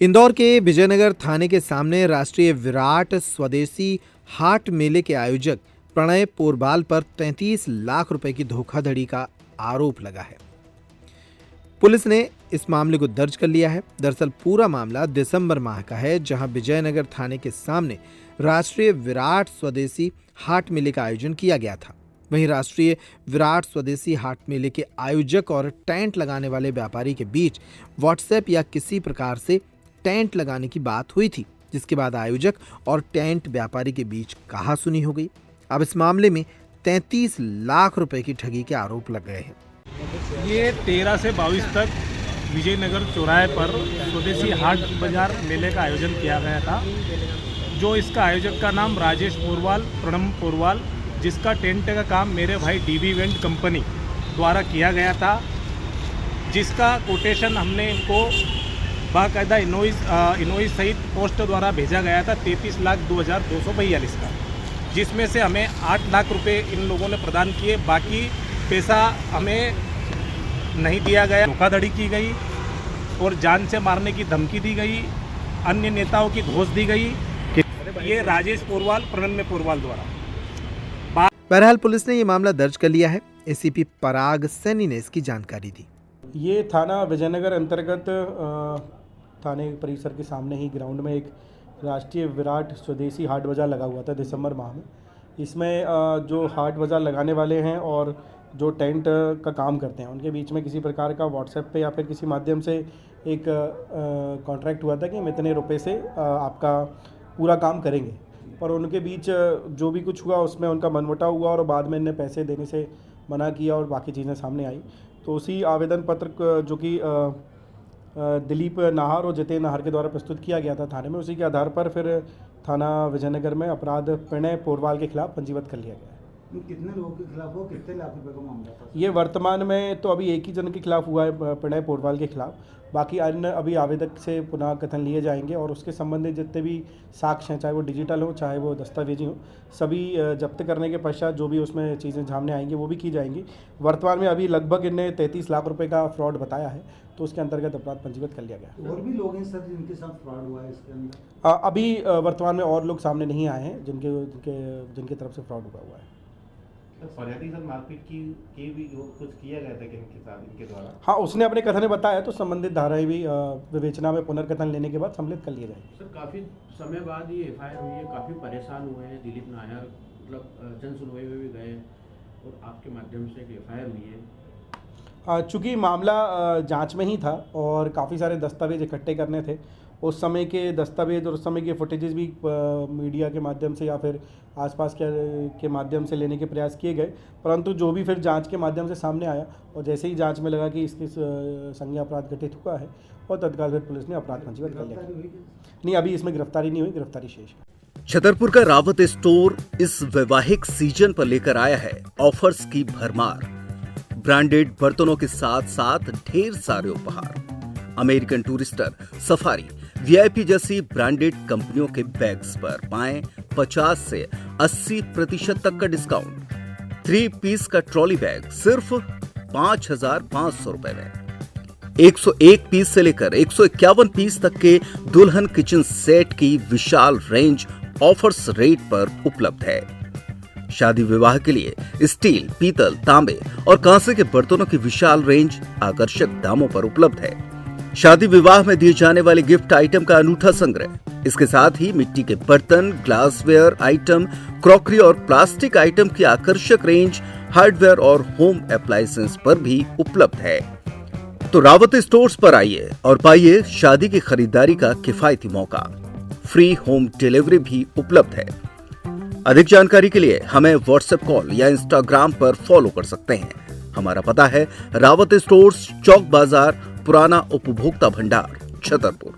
इंदौर के विजयनगर थाने के सामने राष्ट्रीय विराट स्वदेशी हाट मेले के आयोजक प्रणय पोरबाल पर 33 लाख रुपए की धोखाधड़ी का आरोप लगा है। पुलिस ने इस मामले को दर्ज कर लिया है। दरअसल पूरा मामला दिसंबर माह का है, जहां विजयनगर थाने के सामने राष्ट्रीय विराट स्वदेशी हाट मेले का आयोजन किया गया था। वहीं राष्ट्रीय विराट स्वदेशी हाट मेले के आयोजक और टेंट लगाने वाले व्यापारी के बीच व्हाट्सएप या किसी प्रकार से टेंट लगाने की बात हुई थी, जिसके बाद आयोजक और टेंट व्यापारी के बीच कहासुनी हो गई। अब इस मामले में 33 लाख रुपए की ठगी के आरोप लग गए हैं। ये 13 से 22 तक विजयनगर चौराहे पर स्वदेशी हाट बाजार मेले का आयोजन किया गया था। जो इसका आयोजक का नाम राजेश पोरवाल, प्रणम पोरवाल, जिसका टेंट का काम मेरे भाई डीबी इवेंट कंपनी द्वारा किया गया था, जिसका कोटेशन हमने इनको बाकायदा इनवॉइस सहित पोस्ट द्वारा भेजा गया था 33,02,242 का, जिसमें से हमें 8 लाख रुपए इन लोगों ने प्रदान किए। बाकी पैसा हमें नहीं दिया गया। धोखाधड़ी की गई और जान से मारने की धमकी दी गई। अन्य नेताओं की घोष दी गई। ये राजेश पोरवाल, प्रणम्य पोरवाल द्वारा। बहरहाल पुलिस ने ये मामला दर्ज कर लिया है। एसीपी पराग सैनी ने इसकी जानकारी दी। ये थाना विजयनगर अंतर्गत थाने परिसर के सामने ही ग्राउंड में एक राष्ट्रीय विराट स्वदेशी हाट बाजार लगा हुआ था दिसंबर माह में। इसमें जो हाट बाजार लगाने वाले हैं और जो टेंट का काम करते हैं, उनके बीच में किसी प्रकार का व्हाट्सएप पे या फिर किसी माध्यम से एक कॉन्ट्रैक्ट हुआ था कि हम इतने रुपए से आपका पूरा काम करेंगे। और उनके बीच जो भी कुछ हुआ उसमें उनका मनमुटाव हुआ और बाद में इन्हें पैसे देने से मना किया और बाकी चीज़ें सामने आई। तो उसी आवेदन पत्र जो कि दिलीप नाहर और जितेंद्र नाहर के द्वारा प्रस्तुत किया गया था थाने में, उसी के आधार पर फिर थाना विजयनगर में अपराध प्रणय पोरवाल के खिलाफ पंजीबद्ध कर लिया गया है। कितने लोगों के खिलाफ हो, कितने लाख रुपए का मामला था? ये वर्तमान में तो अभी एक ही जन के खिलाफ हुआ है, प्रणय पोरवाल के खिलाफ। बाकी अन्य अभी आवेदक से पुनः कथन लिए जाएंगे और उसके संबंधित जितने भी साक्ष्य हैं, चाहे वो डिजिटल हो चाहे वो दस्तावेजी हो, सभी जब्त करने के पश्चात जो भी उसमें चीज़ें सामने आएंगी वो भी की जाएंगी। वर्तमान में अभी लगभग इनने 33 लाख रुपए का फ्रॉड बताया है, तो उसके अंतर्गत अपराध पंजीबद्ध कर लिया गया। और भी लोग हैं सर जिनके साथ फ्रॉड हुआ है इसके अंदर? अभी वर्तमान में और लोग सामने नहीं आए हैं जिनके तरफ से फ्रॉड हुआ है। फरियादी सर मारपीट की भी कुछ किया गया था इनके साथ, इनके द्वारा? हाँ, उसने अपने कथन में बताया, तो संबंधित धाराएं भी विवेचना में पुनर्कथन लेने के बाद सम्मिलित कर लिए जाएंगे। सर काफ़ी समय बाद ये एफआईआर हुई है, काफ़ी परेशान हुए हैं दिलीप नायर, मतलब जन सुनवाई में भी गए और आपके माध्यम से एक एफआईआर हुई है। चूँकि मामला जांच में ही था और काफ़ी सारे दस्तावेज इकट्ठे करने थे, उस समय के दस्तावेज और उस समय के फुटेजेस भी मीडिया के माध्यम से या फिर आसपास के माध्यम से लेने के प्रयास किए गए, परंतु जो भी फिर जांच के माध्यम से सामने आया और जैसे ही जांच में लगा कि इसके संज्ञा अपराध घटित हुआ है और तत्काल फिर पुलिस ने अपराध पंजीबद्ध कर लिया। नहीं, अभी इसमें गिरफ्तारी नहीं हुई, गिरफ्तारी शेष है। छतरपुर का रावत स्टोर इस वैवाहिक सीजन पर लेकर आया है ऑफर्स की भरमार। ब्रांडेड बर्तनों के साथ साथ ढेर सारे उपहार। अमेरिकन टूरिस्टर, सफारी, वीआईपी जैसी ब्रांडेड कंपनियों के बैग्स पर पाएं 50 से 80% तक का डिस्काउंट। 3 पीस का ट्रॉली बैग सिर्फ 5,500 रुपए में। 101 पीस से लेकर 151 पीस तक के दुल्हन किचन सेट की विशाल रेंज ऑफर्स रेट पर उपलब्ध है। शादी विवाह के लिए स्टील, पीतल, तांबे और कांसे के बर्तनों की विशाल रेंज आकर्षक दामों पर उपलब्ध है। शादी विवाह में दिए जाने वाले गिफ्ट आइटम का अनूठा संग्रह, इसके साथ ही मिट्टी के बर्तन, ग्लासवेयर आइटम, क्रॉकरी और प्लास्टिक आइटम की आकर्षक रेंज हार्डवेयर और होम अप्लायंसेस पर भी उपलब्ध है। तो रावत स्टोर्स पर आइए और पाइए शादी की खरीदारी का किफायती मौका। फ्री होम डिलीवरी भी उपलब्ध है। अधिक जानकारी के लिए हमें व्हाट्सएप कॉल या इंस्टाग्राम पर फॉलो कर सकते हैं। हमारा पता है रावत स्टोर्स, चौक बाजार, पुराना उपभोक्ता भंडार, छतरपुर।